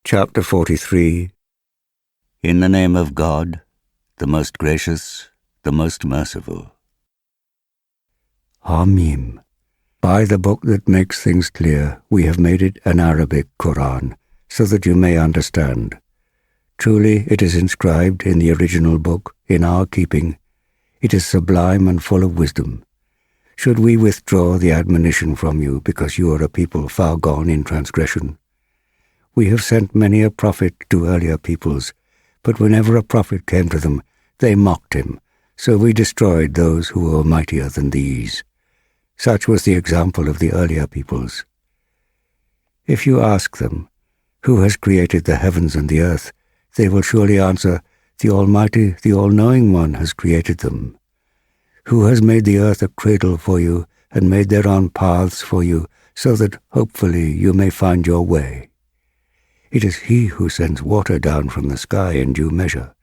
Chapter 43. In the name of God, the most gracious, the most merciful. Hamim. By the book that makes things clear, we have made it an Arabic Quran, so that you may understand. Truly it is inscribed in the original book, in our keeping. It is sublime and full of wisdom. Should we withdraw the admonition from you, because you are a people far gone in transgression? We have sent many a prophet to earlier peoples, but whenever a prophet came to them, they mocked him, so we destroyed those who were mightier than these. Such was the example of the earlier peoples. If you ask them, who has created the heavens and the earth, they will surely answer, the Almighty, the All-Knowing One has created them. Who has made the earth a cradle for you, and made thereon paths for you, so that hopefully you may find your way? It is He who sends water down from the sky in due measure.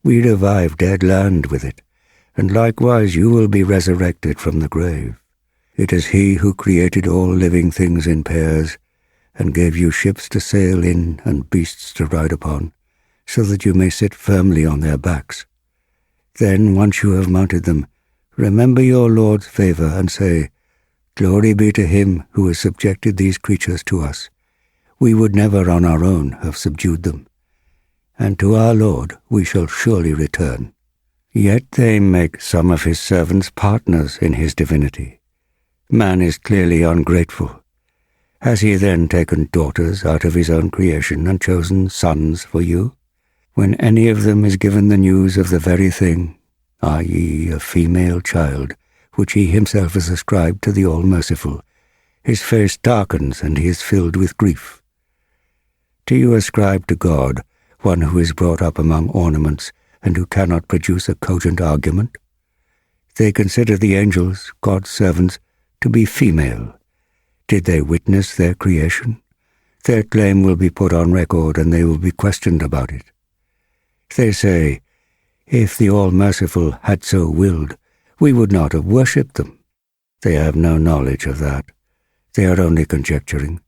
We revive dead land with it, and likewise you will be resurrected from the grave. It is He who created all living things in pairs, and gave you ships to sail in and beasts to ride upon, so that you may sit firmly on their backs. Then, once you have mounted them, remember your Lord's favor and say, Glory be to Him who has subjected these creatures to us. We would never on our own have subdued them, and to our Lord we shall surely return. Yet they make some of His servants partners in His divinity. Man is clearly ungrateful. Has He then taken daughters out of His own creation and chosen sons for you? When any of them is given the news of the very thing, i.e., a female child, which He Himself has ascribed to the All-Merciful, his face darkens and he is filled with grief. Do you ascribe to God one who is brought up among ornaments and who cannot produce a cogent argument? They consider the angels, God's servants, to be female. Did they witness their creation? Their claim will be put on record and they will be questioned about it. They say, if the All-Merciful had so willed, we would not have worshipped them. They have no knowledge of that. They are only conjecturing.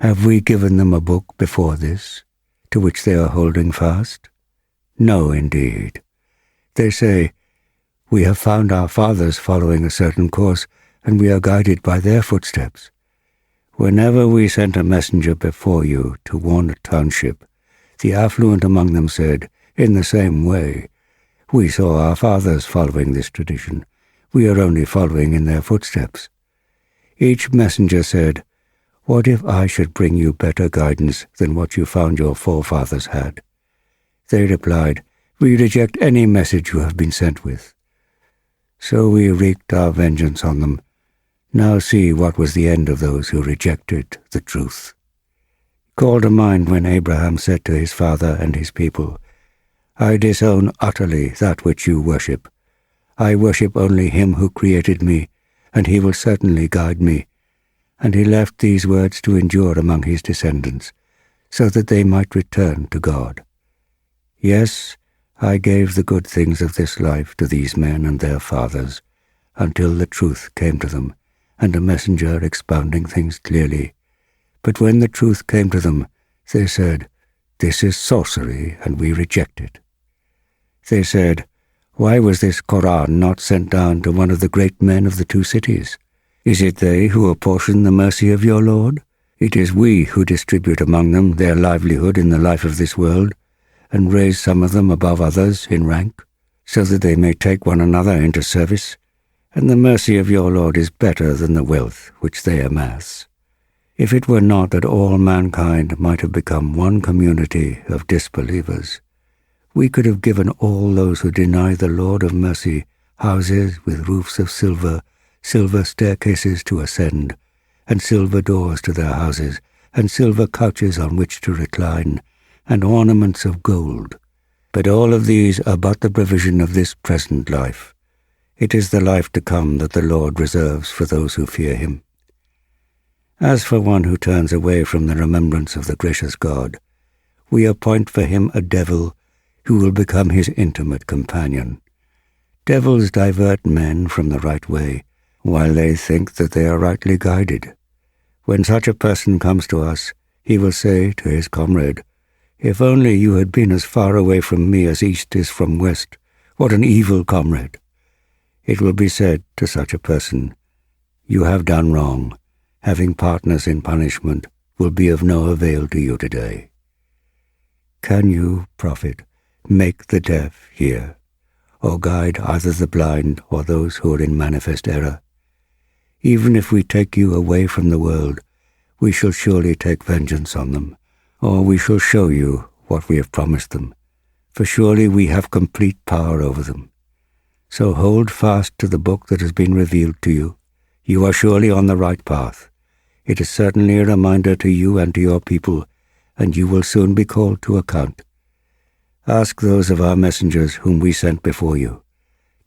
Have we given them a book before this, to which they are holding fast? No, indeed. They say, we have found our fathers following a certain course, and we are guided by their footsteps. Whenever we sent a messenger before you to warn a township, the affluent among them said, in the same way, we saw our fathers following this tradition. We are only following in their footsteps. Each messenger said, what if I should bring you better guidance than what you found your forefathers had? They replied, we reject any message you have been sent with. So we wreaked our vengeance on them. Now see what was the end of those who rejected the truth. Call to mind when Abraham said to his father and his people, I disown utterly that which you worship. I worship only Him who created me, and He will certainly guide me. And he left these words to endure among his descendants, so that they might return to God. Yes, I gave the good things of this life to these men and their fathers, until the truth came to them, and a messenger expounding things clearly. But when the truth came to them, they said, this is sorcery, and we reject it. They said, why was this Quran not sent down to one of the great men of the two cities? Is it they who apportion the mercy of your Lord? It is we who distribute among them their livelihood in the life of this world, and raise some of them above others in rank, so that they may take one another into service, and the mercy of your Lord is better than the wealth which they amass. If it were not that all mankind might have become one community of disbelievers, we could have given all those who deny the Lord of mercy houses with roofs of silver staircases to ascend, and silver doors to their houses, and silver couches on which to recline, and ornaments of gold. But all of these are but the provision of this present life. It is the life to come that the Lord reserves for those who fear Him. As for one who turns away from the remembrance of the gracious God, we appoint for him a devil who will become his intimate companion. Devils divert men from the right way, while they think that they are rightly guided. When such a person comes to us, He will say to his comrade, "If only you had been as far away from me as east is from west, what an evil comrade!" It will be said to such a person, "You have done wrong. Having partners in punishment will be of no avail to you today." Can you, prophet, make the deaf hear, or guide either the blind or those who are in manifest error? Even if we take you away from the world, we shall surely take vengeance on them, or we shall show you what we have promised them, for surely we have complete power over them. So hold fast to the book that has been revealed to you. You are surely on the right path. It is certainly a reminder to you and to your people, and you will soon be called to account. Ask those of our messengers whom we sent before you,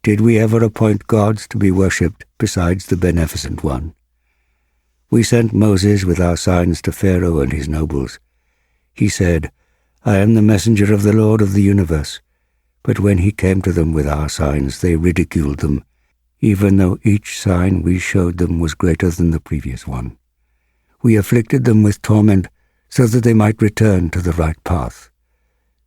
did we ever appoint gods to be worshipped besides the Beneficent One? We sent Moses with our signs to Pharaoh and his nobles. He said, "I am the messenger of the Lord of the universe." But when he came to them with our signs, they ridiculed them, even though each sign we showed them was greater than the previous one. We afflicted them with torment so that they might return to the right path.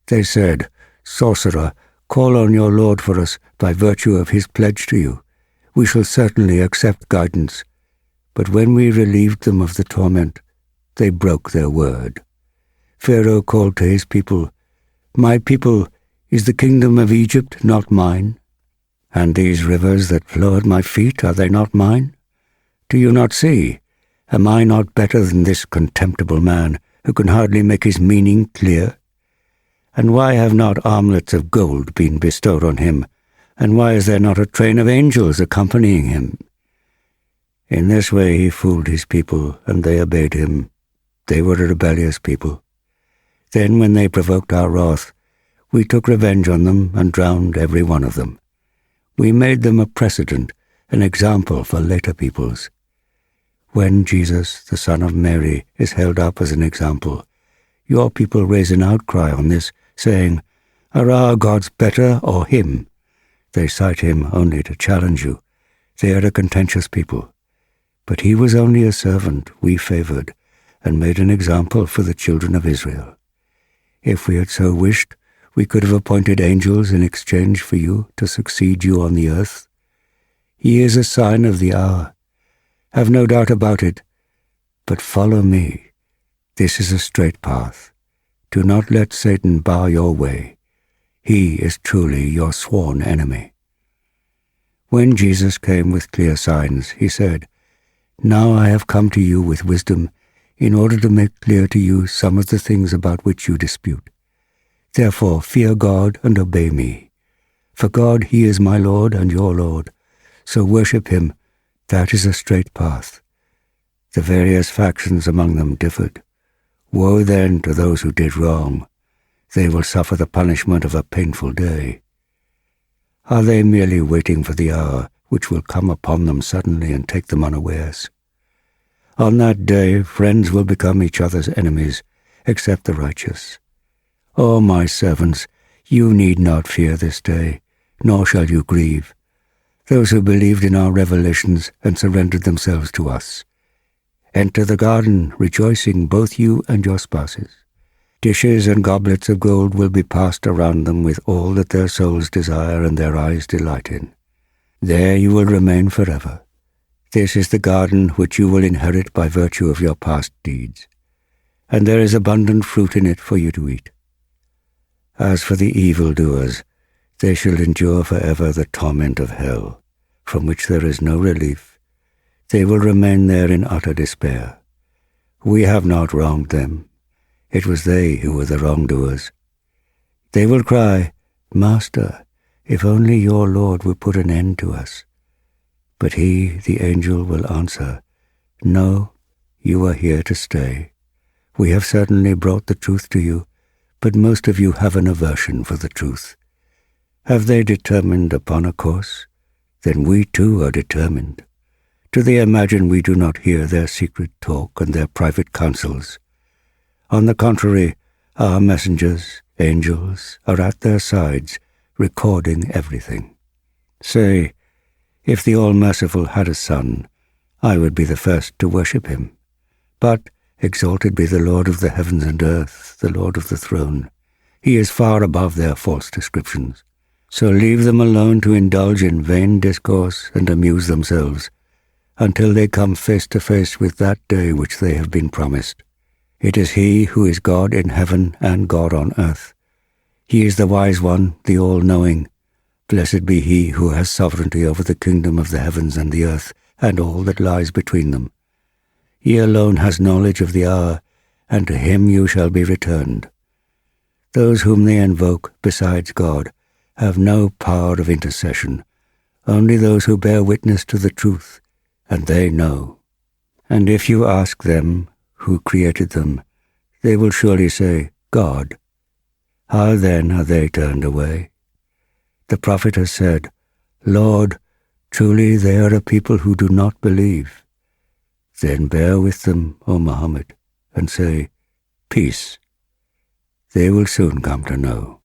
They said, "Sorcerer, call on your Lord for us by virtue of his pledge to you. We shall certainly accept guidance." But when we relieved them of the torment, they broke their word. Pharaoh called to his people, "My people, is the kingdom of Egypt not mine? And these rivers that flow at my feet, are they not mine? Do you not see? Am I not better than this contemptible man, who can hardly make his meaning clear? And why have not armlets of gold been bestowed on him? And why is there not a train of angels accompanying him?" In this way he fooled his people, and they obeyed him. They were a rebellious people. Then when they provoked our wrath, we took revenge on them and drowned every one of them. We made them a precedent, an example for later peoples. When Jesus, the Son of Mary, is held up as an example, your people raise an outcry on this, saying, "Are our gods better or him?" They cite him only to challenge you. They are a contentious people. But he was only a servant we favored, and made an example for the children of Israel. If we had so wished, we could have appointed angels in exchange for you to succeed you on the earth. He is a sign of the hour. Have no doubt about it. But follow me. This is a straight path. Do not let Satan bar your way. He is truly your sworn enemy. When Jesus came with clear signs, he said, "Now I have come to you with wisdom, in order to make clear to you some of the things about which you dispute. Therefore fear God and obey me. For God, he is my Lord and your Lord, so worship him. That is a straight path." The various factions among them differed. Woe then to those who did wrong. They will suffer the punishment of a painful day. Are they merely waiting for the hour which will come upon them suddenly and take them unawares? On that day, friends will become each other's enemies, except the righteous. O my servants, you need not fear this day, nor shall you grieve. Those who believed in our revelations and surrendered themselves to us. Enter the garden, rejoicing, both you and your spouses. Dishes and goblets of gold will be passed around them with all that their souls desire and their eyes delight in. There you will remain forever. This is the garden which you will inherit by virtue of your past deeds, and there is abundant fruit in it for you to eat. As for the evildoers, they shall endure forever the torment of hell, from which there is no relief. They will remain there in utter despair. We have not wronged them. It was they who were the wrongdoers. They will cry, "Master, if only your Lord would put an end to us." But he, the angel, will answer, "No, you are here to stay. We have certainly brought the truth to you, but most of you have an aversion for the truth. Have they determined upon a course? Then we too are determined. Do they imagine we do not hear their secret talk and their private counsels? On the contrary, our messengers, angels, are at their sides, recording everything. Say, if the All-Merciful had a son, I would be the first to worship him. But Exalted be the Lord of the heavens and earth, the Lord of the throne. He is far above their false descriptions. So leave them alone to indulge in vain discourse and amuse themselves, until they come face to face with that day which they have been promised. It is He who is God in heaven and God on earth. He is the wise one, the all-knowing. Blessed be He who has sovereignty over the kingdom of the heavens and the earth, and all that lies between them. He alone has knowledge of the hour, and to Him you shall be returned. Those whom they invoke besides God have no power of intercession, only those who bear witness to the truth, and they know. And if you ask them who created them, they will surely say, God. How then are they turned away? The prophet has said, Lord, truly they are a people who do not believe. Then bear with them, O Muhammad, and say, Peace. They will soon come to know.